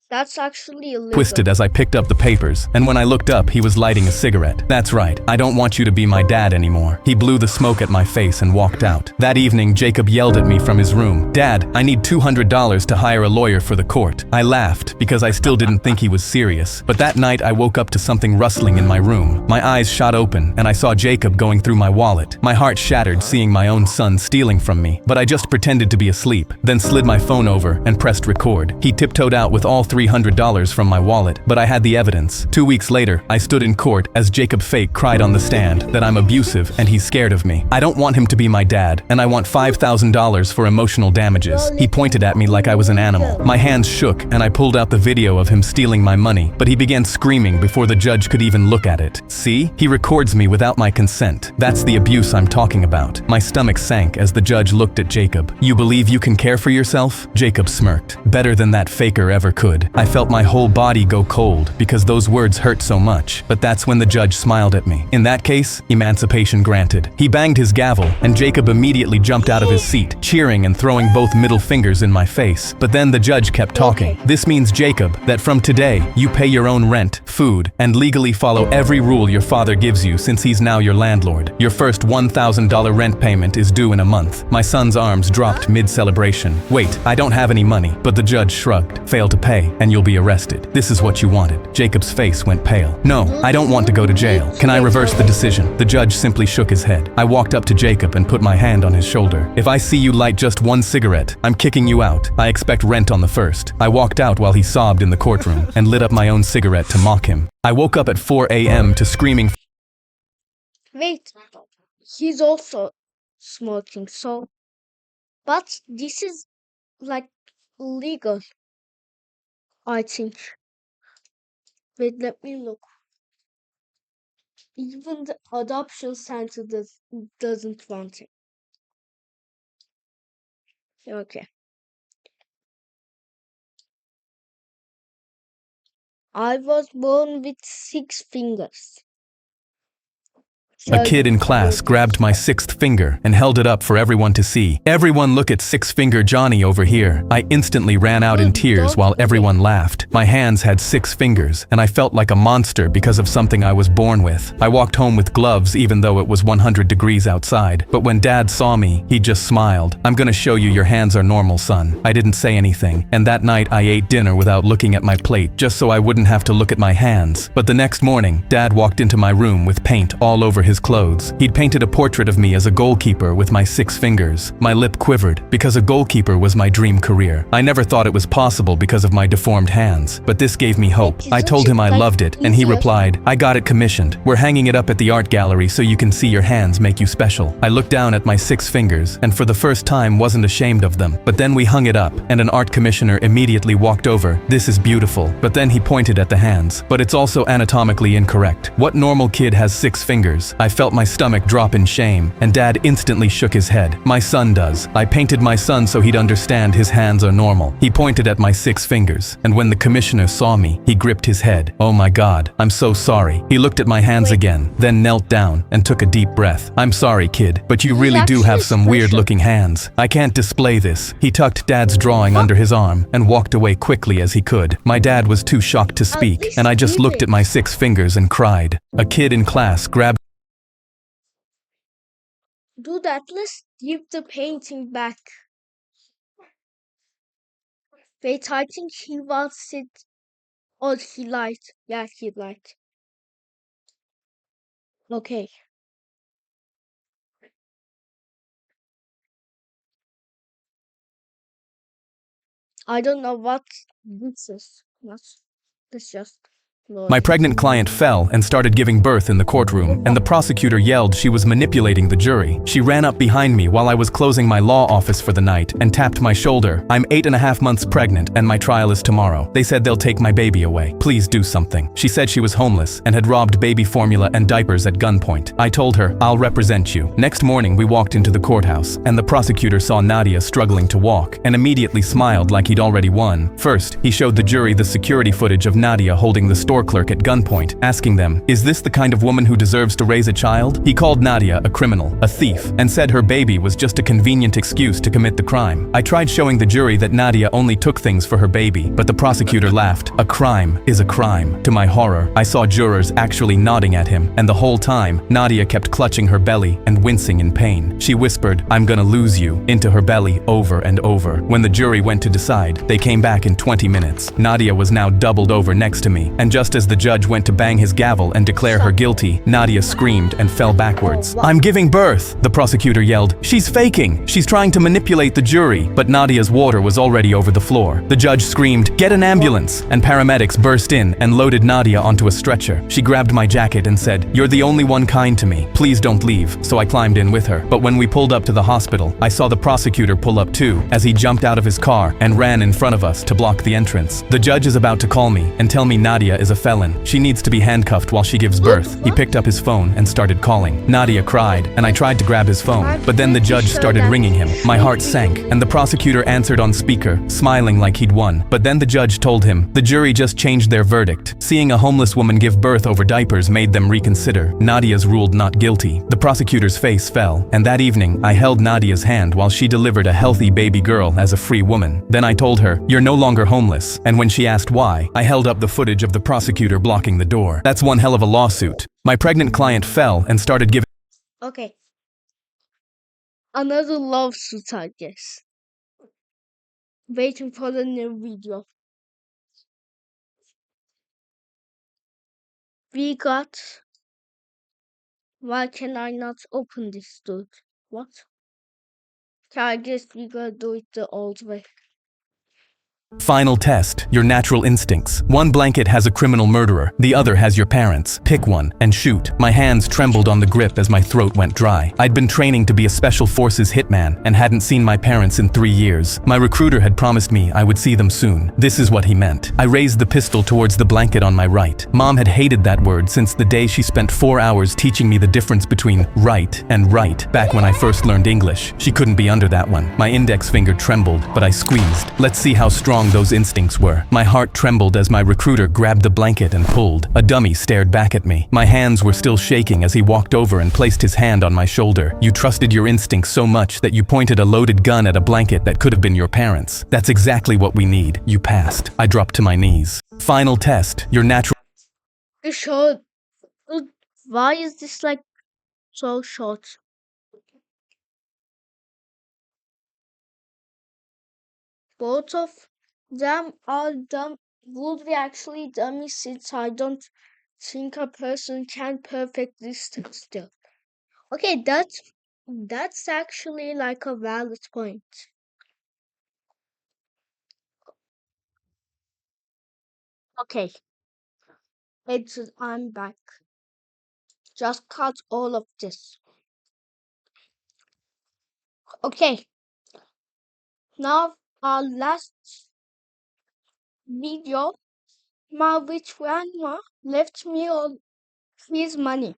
that's actually illegal.
twisted as I picked up the papers, and when I looked up, he was lighting a cigarette. "That's right, I don't want you to be my dad anymore." He blew the smoke at my face and walked out. That evening, Jacob yelled at me from his room, "Dad, I need $200 to hire a lawyer for the court." I laughed because I still didn't think he was serious, but that night I woke up to something rustling in my room. My eyes shot open, and I saw Jacob going through my wallet. My heart shattered seeing my own son stealing from me, but I just pretended to be asleep, then slid my phone over and pressed record. He tiptoed out with all $300 from my wallet, but I had the evidence. 2 weeks later, I stood in court as Jacob Fake cried on the stand that I'm abusive and he's scared of me. I don't want him to be my dad, and I want $5,000 for emotional damages. He pointed at me like I was an animal. My hands shook, and I pulled out the video of him stealing my money, but he began screaming before the judge could even look at it. See? He records me without my consent. That's the abuse I'm talking about. My stomach sank as the judge looked at Jacob. "You believe you can care for yourself?" Jacob smirked. "Better than that faker ever could." I felt my whole body go cold because those words hurt so much, but that's when the judge smiled at me. In that case, emancipation granted. He banged his gavel, and Jacob immediately jumped out of his seat, cheering and throwing both middle fingers in my face. But then the judge kept talking. "This means, Jacob, that from today, you pay your own rent, food, and legally follow every rule your father gives you since he's now your landlord. Your first $1,000 rent payment is due in a month." My son's arms dropped mid-celebration. "Wait, I don't have any money." But the judge shrugged. "Fail to pay, and you'll be arrested. This is what you wanted." Jacob's face went pale. "No, I don't want to go to jail. Can I reverse the decision?" The judge simply shook his head. I walked up to Jacob and put my hand on his shoulder. "If I see you light just one cigarette, I'm kicking you out. I expect rent on the first." I walked out while he sobbed in the courtroom and lit up my own cigarette to mock him. I woke up at 4 a.m. to screaming.
wait, he's also smoking, so but this is like legal, I think. Wait, let me look. Even the adoption center doesn't want it. Okay. I was born with 6 fingers.
A kid in class grabbed my sixth finger and held it up for everyone to see. "Everyone look at six-finger Johnny over here." I instantly ran out in tears while everyone laughed. My hands had 6 fingers, and I felt like a monster because of something I was born with. I walked home with gloves even though it was 100 degrees outside. But when Dad saw me, he just smiled. "I'm gonna show you your hands are normal, son." I didn't say anything, and that night I ate dinner without looking at my plate, just so I wouldn't have to look at my hands. But the next morning, Dad walked into my room with paint all over his clothes. He'd painted a portrait of me as a goalkeeper with my 6 fingers. My lip quivered, because a goalkeeper was my dream career. I never thought it was possible because of my deformed hands, but this gave me hope. I told him I loved it, and he replied, "I got it commissioned. We're hanging it up at the art gallery so you can see your hands make you special." I looked down at my 6 fingers, and for the first time wasn't ashamed of them. But then we hung it up, and an art commissioner immediately walked over. "This is beautiful." But then he pointed at the hands. "But it's also anatomically incorrect. What normal kid has 6 fingers?" I felt my stomach drop in shame, and Dad instantly shook his head. "My son does. I painted my son so he'd understand his hands are normal." He pointed at my 6 fingers, and when the commissioner saw me, he gripped his head. "Oh my God, I'm so sorry." He looked at my hands again, then knelt down and took a deep breath. "I'm sorry, kid, but you really do have some weird-looking hands. I can't display this." He tucked Dad's drawing under his arm and walked away quickly as he could. My dad was too shocked to speak, and I just looked at my 6 fingers and cried. A kid in class grabbed
Do that. Let's give the painting back. Wait, I think he wants it. Or he lied. Yeah, he lied. Okay. I don't know what this is. This just.
My pregnant client fell and started giving birth in the courtroom, and the prosecutor yelled she was manipulating the jury. She ran up behind me while I was closing my law office for the night and tapped my shoulder. "I'm 8.5 months pregnant and my trial is tomorrow. They said they'll take my baby away. Please do something." She said she was homeless and had robbed baby formula and diapers at gunpoint. I told her, "I'll represent you." Next morning we walked into the courthouse, and the prosecutor saw Nadia struggling to walk and immediately smiled like he'd already won. First, he showed the jury the security footage of Nadia holding the store clerk at gunpoint, asking them, "Is this the kind of woman who deserves to raise a child?" He called Nadia a criminal, a thief, and said her baby was just a convenient excuse to commit the crime. I tried showing the jury that Nadia only took things for her baby, but the prosecutor laughed. "A crime is a crime." To my horror, I saw jurors actually nodding at him, and the whole time, Nadia kept clutching her belly and wincing in pain. She whispered, "I'm gonna lose you," into her belly over and over. When the jury went to decide, they came back in 20 minutes. Nadia was now doubled over next to me, and just as the judge went to bang his gavel and declare her guilty, Nadia screamed and fell backwards. "I'm giving birth!" The prosecutor yelled. "She's faking! She's trying to manipulate the jury!" But Nadia's water was already over the floor. The judge screamed, "Get an ambulance!" And paramedics burst in and loaded Nadia onto a stretcher. She grabbed my jacket and said, "You're the only one kind to me. Please don't leave." So I climbed in with her. But when we pulled up to the hospital, I saw the prosecutor pull up too, as he jumped out of his car and ran in front of us to block the entrance. The judge is about to call me and tell me Nadia is a felon. She needs to be handcuffed while she gives birth. He picked up his phone and started calling. Nadia cried, and I tried to grab his phone, but then the judge started ringing him. My heart sank, and the prosecutor answered on speaker, smiling like he'd won. But then the judge told him, the jury just changed their verdict. Seeing a homeless woman give birth over diapers made them reconsider. Nadia's ruled not guilty. The prosecutor's face fell, and that evening, I held Nadia's hand while she delivered a healthy baby girl as a free woman. Then I told her, "You're no longer homeless," and when she asked why, I held up the footage of the prosecutor blocking the door. That's one hell of a lawsuit. My pregnant client fell and started giving.
Okay. Another lawsuit, I guess. Waiting for the new video. We got. Why can I not open this dude? What? Okay, I guess we gotta do it the old way.
Final test, your natural instincts. One blanket has a criminal murderer, the other has your parents. Pick one and shoot. My hands trembled on the grip as my throat went dry. I'd been training to be a special forces hitman and hadn't seen my parents in 3 years. My recruiter had promised me I would see them soon. This is what he meant. I raised the pistol towards the blanket on my right. Mom had hated that word since the day she spent 4 hours teaching me the difference between right and right back when I first learned English. She couldn't be under that one. My index finger trembled, but I squeezed. Let's see how strong strong those instincts were. My heart trembled as my recruiter grabbed the blanket and pulled. A dummy stared back at me. My hands were still shaking as he walked over and placed his hand on my shoulder. You trusted your instincts so much that you pointed a loaded gun at a blanket that could have been your parents. That's exactly what we need. You passed. I dropped to my knees. Final test. Your natural...
You showed. Why is this like so short? Both of them are dumb. Would be actually dummy since I don't think a person can perfectly stand still. Okay, that's actually like a valid point. Okay, I'm back. Just cut all of this. Okay, now our last video. My witch grandma left me all his money.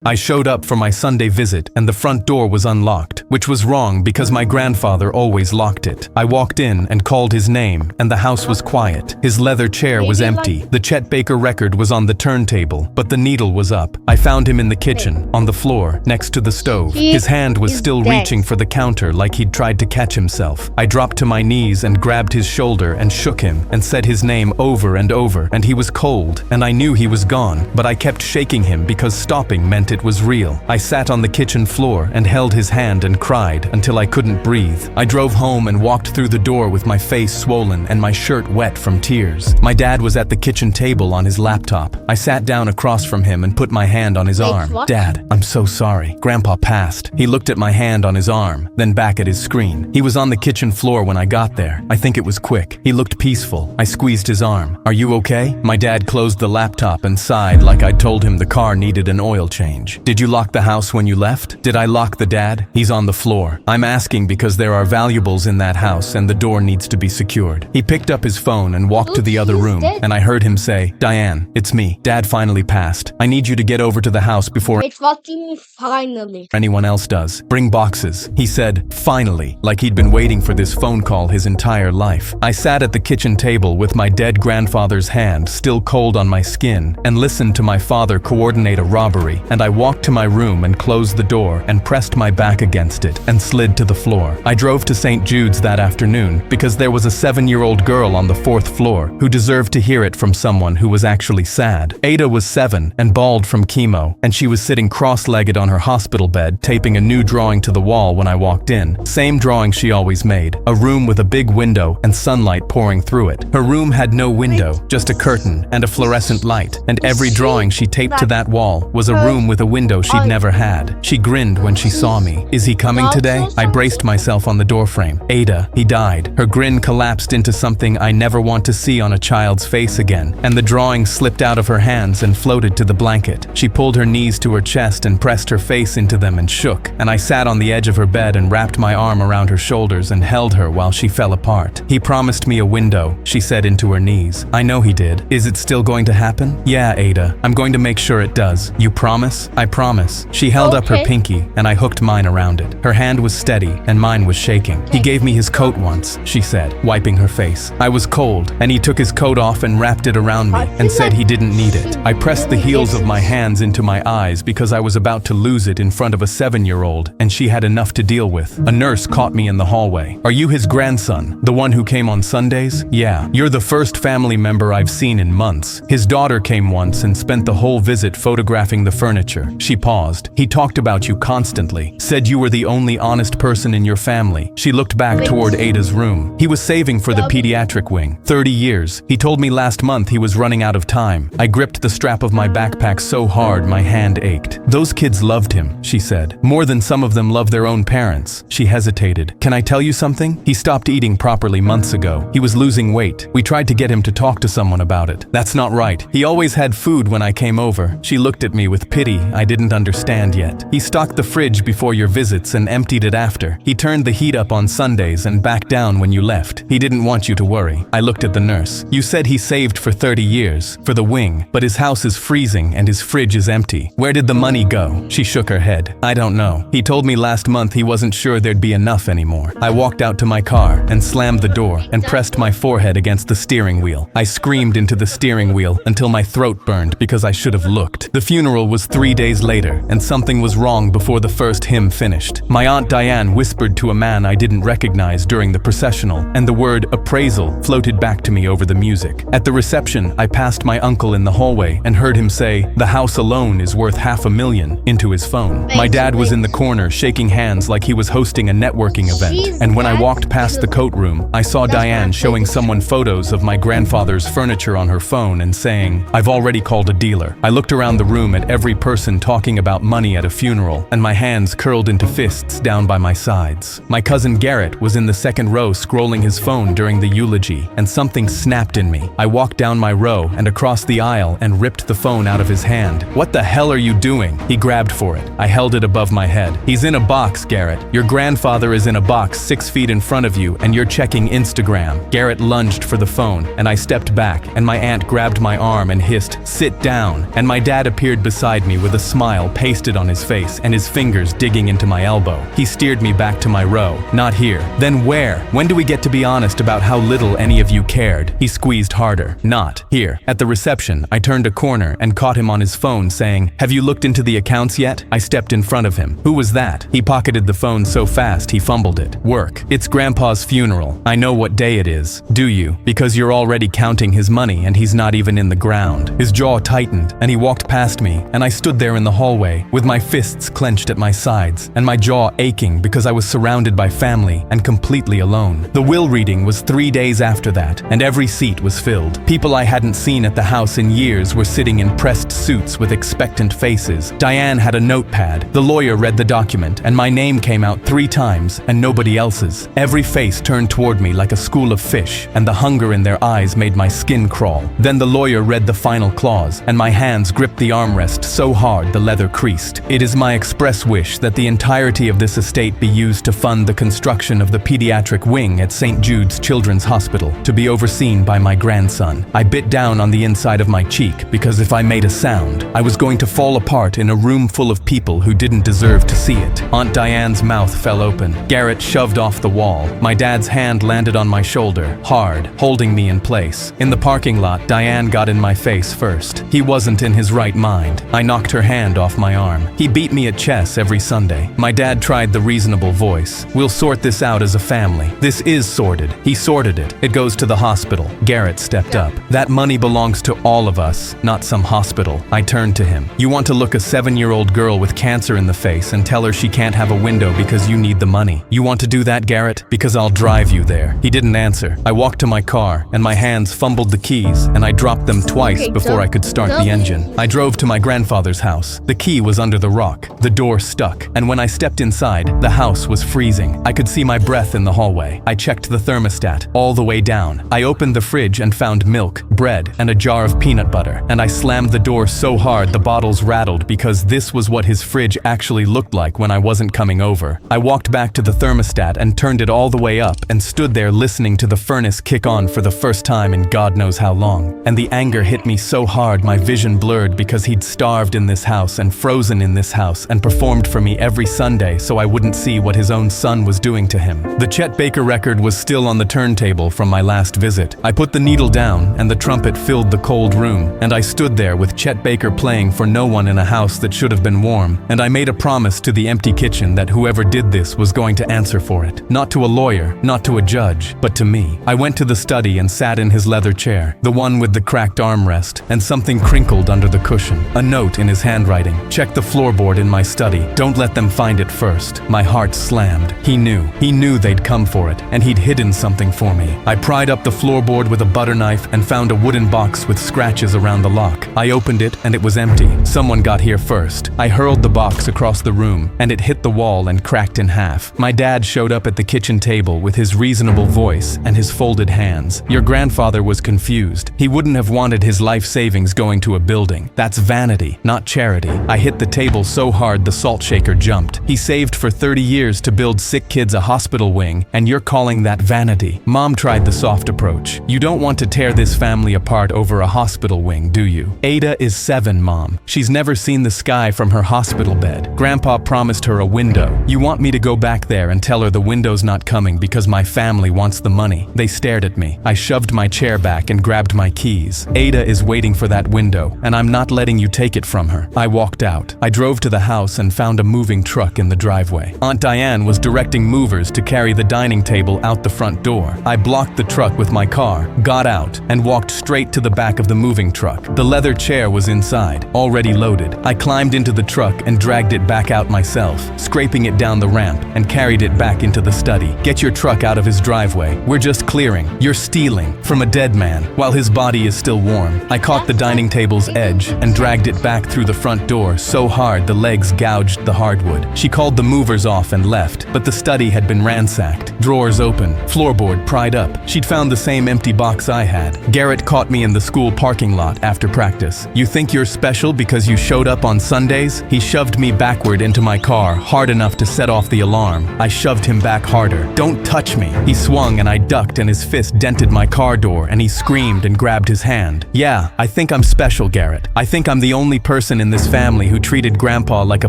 I showed up for my Sunday visit and the front door was unlocked, which was wrong because my grandfather always locked it. I walked in and called his name and the house was quiet. His leather chair was
Maybe
empty. The Chet Baker record was on the turntable, but the needle was up. I found him in the kitchen, on the floor, next to the stove.
He
His hand was
is
still
dead.
reaching for the counter like he'd tried to catch himself. I dropped to my knees and grabbed his shoulder and shook him and said his name over and over, and he was cold and I knew he was gone, but I kept shaking him because stopping meant it was real. I sat on the kitchen floor and held his hand and cried until I couldn't breathe. I drove home and walked through the door with my face swollen and my shirt wet from tears. My dad was at the kitchen table on his laptop. I sat down across from him and put my hand on his
Wait,
arm.
what?
Dad, I'm so sorry. Grandpa passed. He looked at my hand on his arm, then back at his screen. He was on the kitchen floor when I got there. I think it was quick. He looked peaceful. I squeezed his arm. Are you okay? My dad closed the laptop and sighed like I'd told him the car needed an oil change. Did you lock the house when you left? Did I lock the dad? He's on the floor. I'm asking because there are valuables in that house and the door needs to be secured. He picked up his phone and walked to the other
He's
room,
dead.
and I heard him say, Diane, it's me. Dad finally passed. I need you to get over to the house before
Wait, what do you mean finally?
anyone else does. Bring boxes. He said, finally, like he'd been waiting for this phone call his entire life. I sat at the kitchen table with my dead grandfather's hand still cold on my skin and listened to my father coordinate a robbery, and I walked to my room and closed the door and pressed my back against it and slid to the floor. I drove to St. Jude's that afternoon because there was a 7-year-old girl on the 4th floor who deserved to hear it from someone who was actually sad. Ada was 7 and bald from chemo, and she was sitting cross-legged on her hospital bed taping a new drawing to the wall when I walked in. Same drawing she always made, a room with a big window and sunlight pouring through it. Her room had no window, just a curtain and a fluorescent light, and every drawing she taped to that wall was a room with a window she'd never had. She grinned when she saw me. Is he coming today? I braced myself on the doorframe. Ada, he died. Her grin collapsed into something I never want to see on a child's face again, and the drawing slipped out of her hands and floated to the blanket. She pulled her knees to her chest and pressed her face into them and shook, and I sat on the edge of her bed and wrapped my arm around her shoulders and held her while she fell apart. He promised me a window, she said into her knees. I know he did. Is it still going to happen? Yeah, Ada. I'm going to make sure it does. You promise? I promise. She held up her
Okay.
pinky, and I hooked mine around it. Her hand was steady, and mine was shaking. He gave me his coat once, she said, wiping her face. I was cold, and he took his coat off and wrapped it around me and said he didn't need it. I pressed the heels of my hands into my eyes because I was about to lose it in front of a 7-year-old, and she had enough to deal with. A nurse caught me in the hallway. Are you his grandson? The one who came on Sundays? Yeah. You're the first family member I've seen in months. His daughter came once and spent the whole visit photographing the furniture. She paused. He talked about you constantly. Said you were the only honest person in your family. She looked back
Wait.
toward Ada's room. He was saving for the pediatric wing. 30 years. He told me last month he was running out of time. I gripped the strap of my backpack so hard my hand ached. Those kids loved him, she said. More than some of them love their own parents. She hesitated. Can I tell you something? He stopped eating properly months ago. He was losing weight. We tried to get him to talk to someone about it. That's not right. He always had food when I came over. She looked at me with pity I didn't understand yet. He stocked the fridge before your visits and emptied it after. He turned the heat up on Sundays and back down when you left. He didn't want you to worry. I looked at the nurse. You said he saved for 30 years, for the wing, but his house is freezing and his fridge is empty. Where did the money go? She shook her head. I don't know. He told me last month he wasn't sure there'd be enough anymore. I walked out to my car and slammed the door and pressed my forehead against the steering wheel. I screamed into the steering wheel until my throat burned because I should have looked. The funeral was 3 days later, and something was wrong before the first hymn finished. My Aunt Diane whispered to a man I didn't recognize during the processional, and the word appraisal floated back to me over the music. At the reception, I passed my uncle in the hallway and heard him say, "The house alone is worth $500,000," into his phone. My dad was in the corner shaking hands like he was hosting a networking event, and when I walked past the coat room, I saw Diane showing someone photos of my grandfather's furniture on her phone and saying, "I've already called a dealer." I looked around the room at every person talking about money at a funeral, and my hands curled into fists down by my sides. My cousin Garrett was in the second row scrolling his phone during the eulogy, and something snapped in me. I walked down my row and across the aisle and ripped the phone out of his hand. "What the hell are you doing?" He grabbed for it. I held it above my head. "He's in a box, Garrett. Your grandfather is in a box 6 feet in front of you, and you're checking Instagram." Garrett lunged for the phone, and I stepped back, and my aunt grabbed my arm and hissed, "Sit down." And my dad appeared beside me with a smile pasted on his face and his fingers digging into my elbow. He steered me back to my row. "Not here." "Then where? When do we get to be honest about how little any of you cared?" He squeezed harder. "Not here." At the reception, I turned a corner and caught him on his phone saying, "Have you looked into the accounts yet?" I stepped in front of him. "Who was that?" He pocketed the phone so fast he fumbled it. "Work. It's Grandpa's funeral. I know what day it is." "Do you? Because you're already counting his money and he's not even in the ground." His jaw tightened and he walked past me, and I stood there in the hallway with my fists clenched at my sides and my jaw aching because I was surrounded by family and completely alone. The will reading was 3 days after that, and every seat was filled. People I hadn't seen at the house in years were sitting in pressed suits with expectant faces. Diane had a notepad. The lawyer read the document, and my name came out 3 times and nobody else's. Every face turned toward me like a school of fish, and the hunger in their eyes made my skin crawl. Then the lawyer read the final clause, and my hands gripped the armrest so hard the leather creased. "It is my express wish that the entirety of this estate be used to fund the construction of the pediatric wing at St. Jude's Children's Hospital, to be overseen by my grandson." I bit down on the inside of my cheek because if I made a sound, I was going to fall apart in a room full of people who didn't deserve to see it. Aunt Diane's mouth fell open. Garrett shoved off the wall. My dad's hand landed on my shoulder, hard, holding me in place. In the parking lot, Diane got in my face first. He wasn't in his right mind. I knocked her hand off my arm. He beat me at chess every Sunday. My dad tried the reasonable voice. "We'll sort this out as a family. This is sorted." He sorted it. "It goes to the hospital." Garrett stepped up. "That money belongs to all of us, not some hospital." I turned to him. "You want to look a 7-year-old girl with cancer in the face and tell her she can't have a window because you need the money? You want to do that, Garrett? Because I'll drive you there." He didn't answer. I walked to my car, and my hands fumbled the keys, and I dropped them twice before I could start the engine. I drove to my grandfather's house. The key was under the rock. The door stuck, and when I stepped inside, the house was freezing. I could see my breath in the hallway. I checked the thermostat all the way down. I opened the fridge and found milk, bread, and a jar of peanut butter, and I slammed the door so hard the bottles rattled because this was what his fridge actually looked like when I wasn't coming over. I walked back to the thermostat and turned it all the way up and stood there listening to the furnace kick on for the first time in God knows how long. And the anger hit me so hard my vision blurred because he'd starved in this house and frozen in this house and performed for me every Sunday so I wouldn't see what his own son was doing to him. The Chet Baker record was still on the turntable from my last visit. I put the needle down and the trumpet filled the cold room, and I stood there with Chet Baker playing for no one in a house that should have been warm, and I made a promise to the empty kitchen that whoever did this was going to answer for it. Not to a lawyer, not to a judge, but to me. I went to the study and sat in his leather chair, the one with the cracked armrest, and something crinkled under the cushion. A note in his handwriting. "Check the floorboard in my study. Don't let them find it first." My heart slammed. He knew they'd come for it, and he'd hidden something for me. I pried up the floorboard with a butter knife and found a wooden box with scratches around the lock. I opened it and it was empty. Someone got here first. I hurled the box across the room and it hit the wall and cracked in half. My dad showed up at the kitchen table with his reasonable voice and his folded hands. "Your grandfather was confused. He wouldn't have wanted his life savings going to a building. That's vanity, not charity. I hit the table so hard the salt shaker jumped. He saved for 30 years to build sick kids a hospital wing, and you're calling that vanity. Mom tried the soft approach. You don't want to tear this family apart over a hospital wing, do you? Ada is 7, Mom. She's never seen the sky from her hospital bed. Grandpa promised her a window. You want me to go back there and tell her the window's not coming because my family wants the money? They stared at me. I shoved my chair back and grabbed my keys. Ada is waiting for that window, and I'm not letting you take it from her. I walked out. I drove to the house and found a moving truck in the driveway. Aunt Diane was directing movers to carry the dining table out the front door. I blocked the truck with my car, got out, and walked straight to the back of the moving truck. The leather chair was inside, already loaded. I climbed into the truck and dragged it back out myself, scraping it down the ramp, and carried it back into the study. Get your truck out of his driveway. We're just clearing. You're stealing from a dead man while his body is still warm. I caught the dining table's edge and dragged it back through the front door so hard the legs gouged the hardwood. She called the movers off and left, but the study had been ransacked. Drawers open, floorboard pried up. She'd found the same empty box I had. Garrett caught me in the school parking lot after practice. You think you're special because you showed up on Sundays? He shoved me backward into my car, hard enough to set off the alarm. I shoved him back harder. Don't touch me. He swung and I ducked and his fist dented my car door and he screamed and grabbed his hand. Yeah, I think I'm special, Garrett. I think I'm the only person in this family who treated Grandpa like a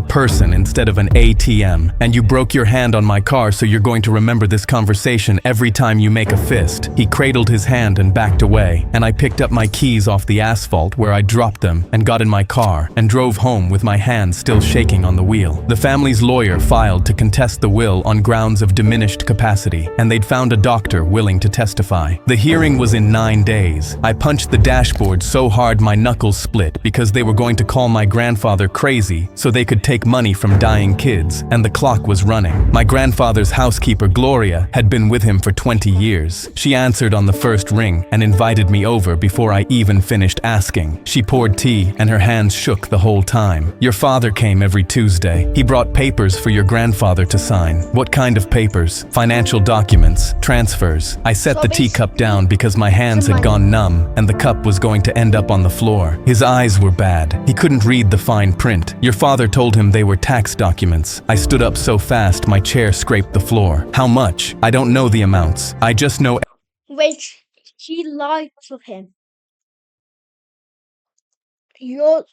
person instead of an ATM. And you broke your hand on my car, so you're going to remember this conversation every time you make a fist. He cradled his hand and backed away, and I picked up my keys off the asphalt where I dropped them and got in my car and drove home with my hands still shaking on the wheel. The family's lawyer filed to contest the will on grounds of diminished capacity, and they'd found a doctor willing to testify. The hearing was in 9 days. I punched the dashboard so hard my knuckles split because they were going to call my grandfather crazy so they could take money from dying kids, and the clock was running. My grandfather's housekeeper, Gloria, had been with him for 20 years. She answered on the first ring and invited me over before I even finished asking. She poured tea and her hands shook the whole time. Your father came every Tuesday. He brought papers for your grandfather to sign. What kind of papers? Financial documents, transfers. I set the teacup down because my hands had gone numb and the cup was going to end up on the floor. His eyes were bad. He couldn't read the fine print. Your father told him they were tax documents. I stood up so fast my chair scraped the floor. How much? I don't know the amounts. I just know.
Wait, she lied to him. You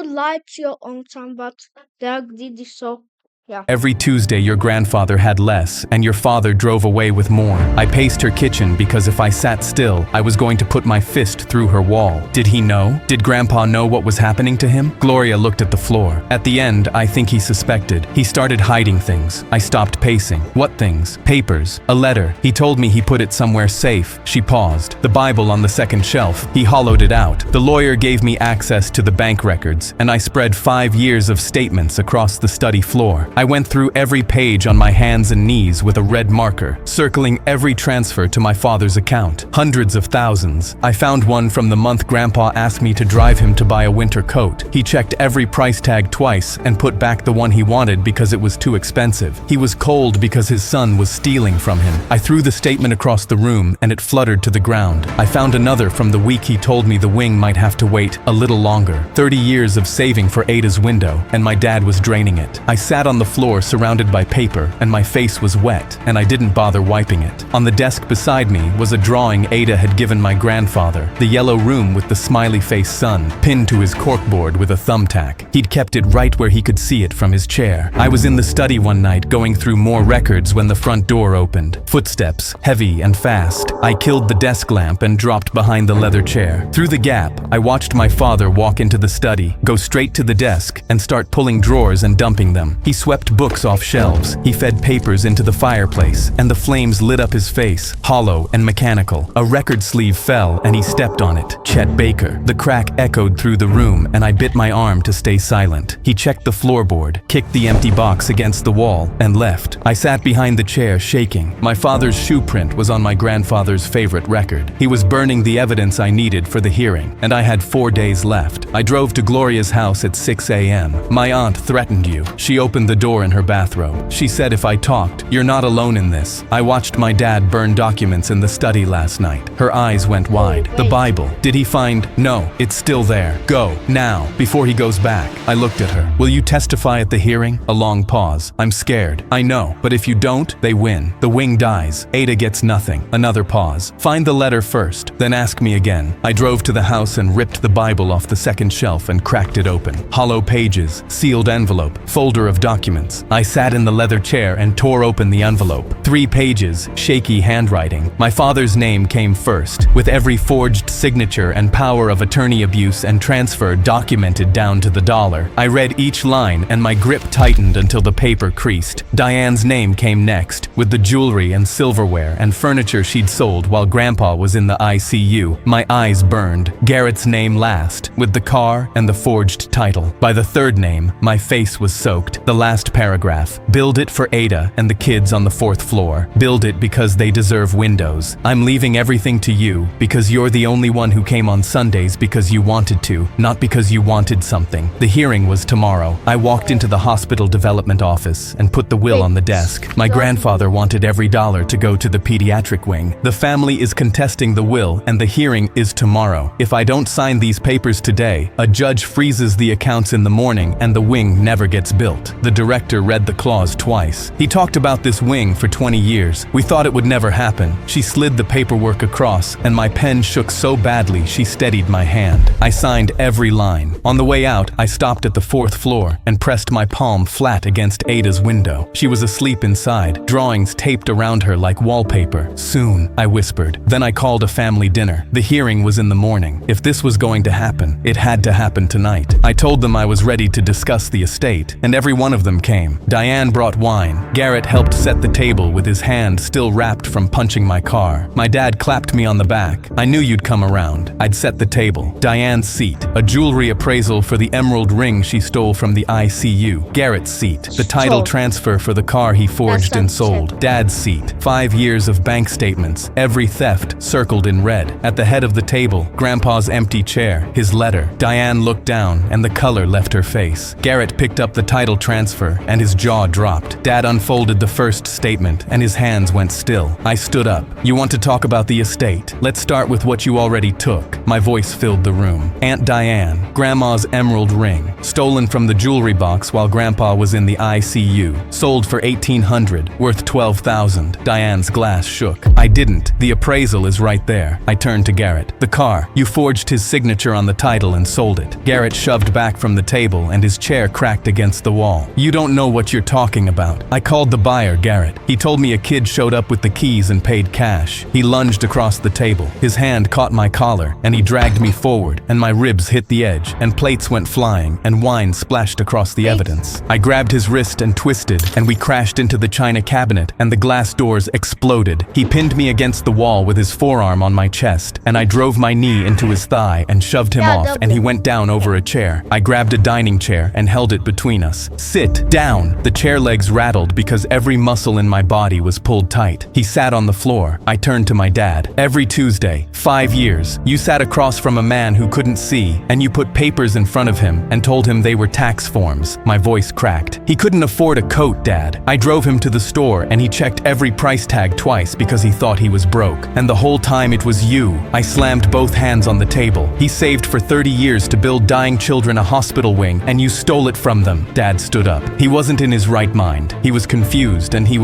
lied to your own son, but Doug did this so. Yeah.
Every Tuesday your grandfather had less, and your father drove away with more. I paced her kitchen because if I sat still, I was going to put my fist through her wall. Did he know? Did Grandpa know what was happening to him? Gloria looked at the floor. At the end, I think he suspected. He started hiding things. I stopped pacing. What things? Papers. A letter. He told me he put it somewhere safe. She paused. The Bible on the second shelf. He hollowed it out. The lawyer gave me access to the bank records, and I spread 5 years of statements across the study floor. I went through every page on my hands and knees with a red marker, circling every transfer to my father's account. Hundreds of thousands. I found one from the month Grandpa asked me to drive him to buy a winter coat. He checked every price tag twice and put back the one he wanted because it was too expensive. He was cold because his son was stealing from him. I threw the statement across the room and it fluttered to the ground. I found another from the week he told me the wing might have to wait a little longer. 30 years of saving for Ada's window, and my dad was draining it. I sat on the floor surrounded by paper, and my face was wet, and I didn't bother wiping it. On the desk beside me was a drawing Ada had given my grandfather, the yellow room with the smiley face sun, pinned to his corkboard with a thumbtack. He'd kept it right where he could see it from his chair. I was in the study one night going through more records when the front door opened. Footsteps, heavy and fast. I killed the desk lamp and dropped behind the leather chair. Through the gap, I watched my father walk into the study, go straight to the desk, and start pulling drawers and dumping them. He swept books off shelves. He fed papers into the fireplace, and the flames lit up his face, hollow and mechanical. A record sleeve fell, and he stepped on it. Chet Baker. The crack echoed through the room, and I bit my arm to stay silent. He checked the floorboard, kicked the empty box against the wall, and left. I sat behind the chair, shaking. My father's shoe print was on my grandfather's favorite record. He was burning the evidence I needed for the hearing, and I had 4 days left. I drove to Gloria's house at 6 a.m. My aunt threatened you. She opened the door in her bathrobe. She said if I talked, "You're not alone in this. I watched my dad burn documents in the study last night." Her eyes went wide. "The Bible. Did he find?" "No, it's still there. Go, now, before he goes back." I looked at her. "Will you testify at the hearing?" A long pause. "I'm scared. I know, but if you don't, they win. The wing dies. Ada gets nothing." Another pause. "Find the letter first, then ask me again." I drove to the house and ripped the Bible off the second shelf and cracked it open. Hollow pages, sealed envelope, folder of documents. I sat in the leather chair and tore open the envelope. 3 pages, shaky handwriting. My father's name came first, with every forged signature and power of attorney abuse and transfer documented down to the dollar. I read each line and my grip tightened until the paper creased. Diane's name came next, with the jewelry and silverware and furniture she'd sold while Grandpa was in the ICU. My eyes burned. Garrett's name last, with the car and the forged title. By the third name, my face was soaked. The last paragraph. "Build it for Ada and the kids on the 4th floor. Build it because they deserve windows. I'm leaving everything to you because you're the only one who came on Sundays because you wanted to, not because you wanted something." The hearing was tomorrow. I walked into the hospital development office and put the will on the desk. My grandfather wanted every dollar to go to the pediatric wing. The family is contesting the will and the hearing is tomorrow. If I don't sign these papers today, a judge freezes the accounts in the morning and the wing never gets built. The director read the clause twice. He talked about this wing for 20 years. We thought it would never happen. She slid the paperwork across and my pen shook so badly she steadied my hand. I signed every line. On the way out, I stopped at the 4th floor and pressed my palm flat against Ada's window. She was asleep inside, drawings taped around her like wallpaper. "Soon," I whispered. Then I called a family dinner. The hearing was in the morning. If this was going to happen, it had to happen tonight. I told them I was ready to discuss the estate, and every one of them came. Diane brought wine. Garrett helped set the table with his hand still wrapped from punching my car. My dad clapped me on the back. "I knew you'd come around." I'd set the table. Diane's seat. A jewelry appraisal for the emerald ring she stole from the ICU. Garrett's seat. The title transfer for the car he forged and sold. Dad's seat. 5 years of bank statements. Every theft circled in red. At the head of the table, Grandpa's empty chair. His letter. Diane looked down and the color left her face. Garrett picked up the title transfer and his jaw dropped. Dad unfolded the first statement and his hands went still. I stood up. "You want to talk about the estate? Let's start with what you already took." My voice filled the room. "Aunt Diane, Grandma's emerald ring, stolen from the jewelry box while Grandpa was in the ICU, sold for $1,800, worth $12,000. Diane's glass shook. "I didn't. The appraisal is right there." I turned to Garrett. "The car. You forged his signature on the title and sold it." Garrett shoved back from the table and his chair cracked against the wall. "You don't know what you're talking about. I called the buyer, Garrett. He told me a kid showed up with the keys and paid cash." He lunged across the table. His hand caught my collar and he dragged me forward and my ribs hit the edge and plates went flying and wine splashed across the evidence. I grabbed his wrist and twisted and we crashed into the china cabinet and the glass doors exploded. He pinned me against the wall with his forearm on my chest and I drove my knee into his thigh and shoved him off and he went down over a chair. I grabbed a dining chair and held it between us. "Sit down." The chair legs rattled because every muscle in my body was pulled tight. He sat on the floor. I turned to my dad. "Every Tuesday, 5 years, you sat across from a man who couldn't see and you put papers in front of him and told him they were tax forms." My voice cracked. "He couldn't afford a coat, Dad. I drove him to the store and he checked every price tag twice because he thought he was broke. And the whole time it was you." I slammed both hands on the table. "He saved for 30 years to build dying children a hospital wing and you stole it from them." Dad stood up. He wasn't in his right mind. He was confused and he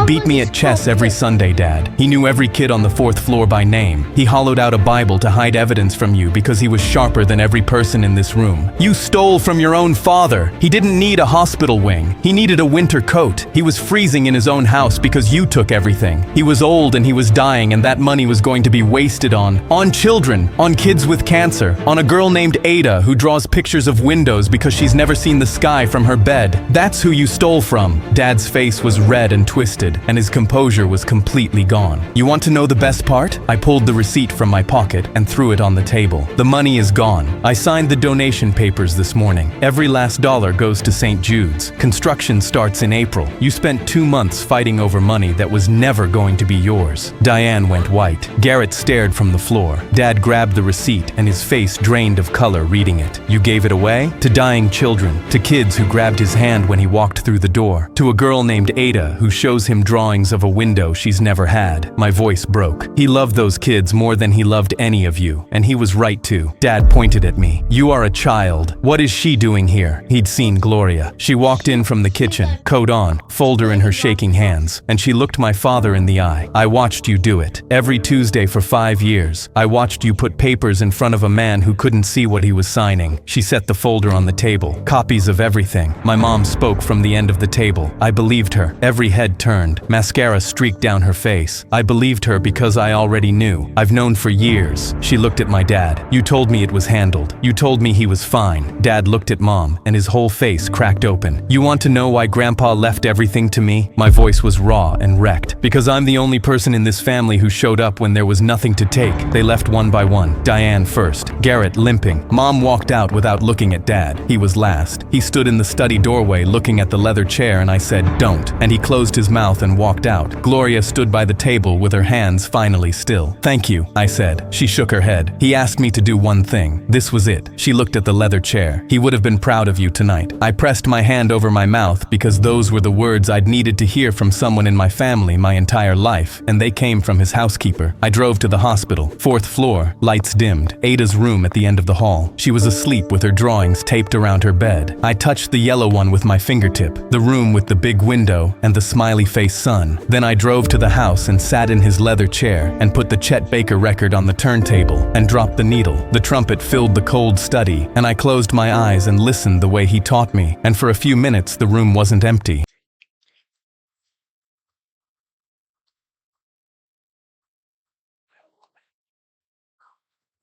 beat me at chess every Sunday, Dad. He knew every kid on the 4th floor by name. He hollowed out a Bible to hide evidence from you because he was sharper than every person in this room. You stole from your own father. He didn't need a hospital wing. He needed a winter coat. He was freezing in his own house because you took everything. He was old and he was dying and that money was going to be wasted on children, on kids with cancer, on a girl named Ada who draws pictures of windows because she's never seen the sky from her bed. That's who you stole from. Dad's face was red and twisted and his composure was completely gone. You want to know the best part? I pulled the receipt from my pocket and threw it on the table. The money is gone. I signed the donation papers this morning. Every last dollar goes to St. Jude's. Construction starts in April. You spent 2 months fighting over money that was never going to be yours. Diane went white. Garrett stared from the floor. Dad grabbed the receipt and his face drained of color reading it. You gave it away? To dying children. To kids who grabbed his hand when when he walked through the door. To a girl named Ada who shows him drawings of a window she's never had. My voice broke. He loved those kids more than he loved any of you, and he was right too. Dad pointed at me. You are a child. What is she doing here? He'd seen Gloria. She walked in from the kitchen, coat on, folder in her shaking hands, and she looked my father in the eye. I watched you do it. Every Tuesday for 5 years. I watched you put papers in front of a man who couldn't see what he was signing. She set the folder on the table. Copies of everything. My mom spoke from the end of the table. I believed her. Every head turned. Mascara streaked down her face. I believed her because I already knew. I've known for years. She looked at my dad. You told me it was handled. You told me he was fine. Dad looked at Mom, and his whole face cracked open. You want to know why Grandpa left everything to me? My voice was raw and wrecked. Because I'm the only person in this family who showed up when there was nothing to take. They left one by one. Diane first. Garrett limping. Mom walked out without looking at Dad. He was last. He stood in the study doorway looking at the leather chair, and I said, "Don't." And he closed his mouth and walked out. Gloria stood by the table with her hands finally still. "Thank you," I said. She shook her head. He asked me to do one thing. This was it. She looked at the leather chair. He would have been proud of you tonight. I pressed my hand over my mouth because those were the words I'd needed to hear from someone in my family my entire life, and they came from his housekeeper. I drove to the hospital. 4th floor, lights dimmed. Ada's room at the end of the hall. She was asleep with her drawings taped around her bed. I touched the yellow one with my fingertip, the room with the big window and the smiley-faced sun. Then I drove to the house and sat in his leather chair and put the Chet Baker record on the turntable and dropped the needle. The trumpet filled the cold study, and I closed my eyes and listened the way he taught me, and for a few minutes the room wasn't empty.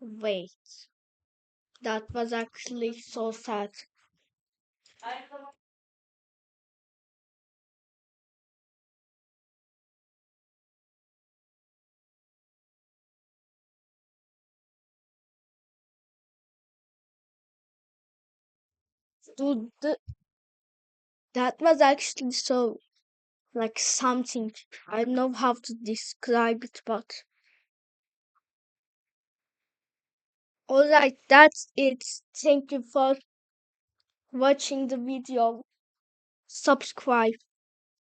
Wait, that was actually so sad. Dude, that was actually so like something. I don't know how to describe it, but alright, that's it. Thank you for watching the video. Subscribe.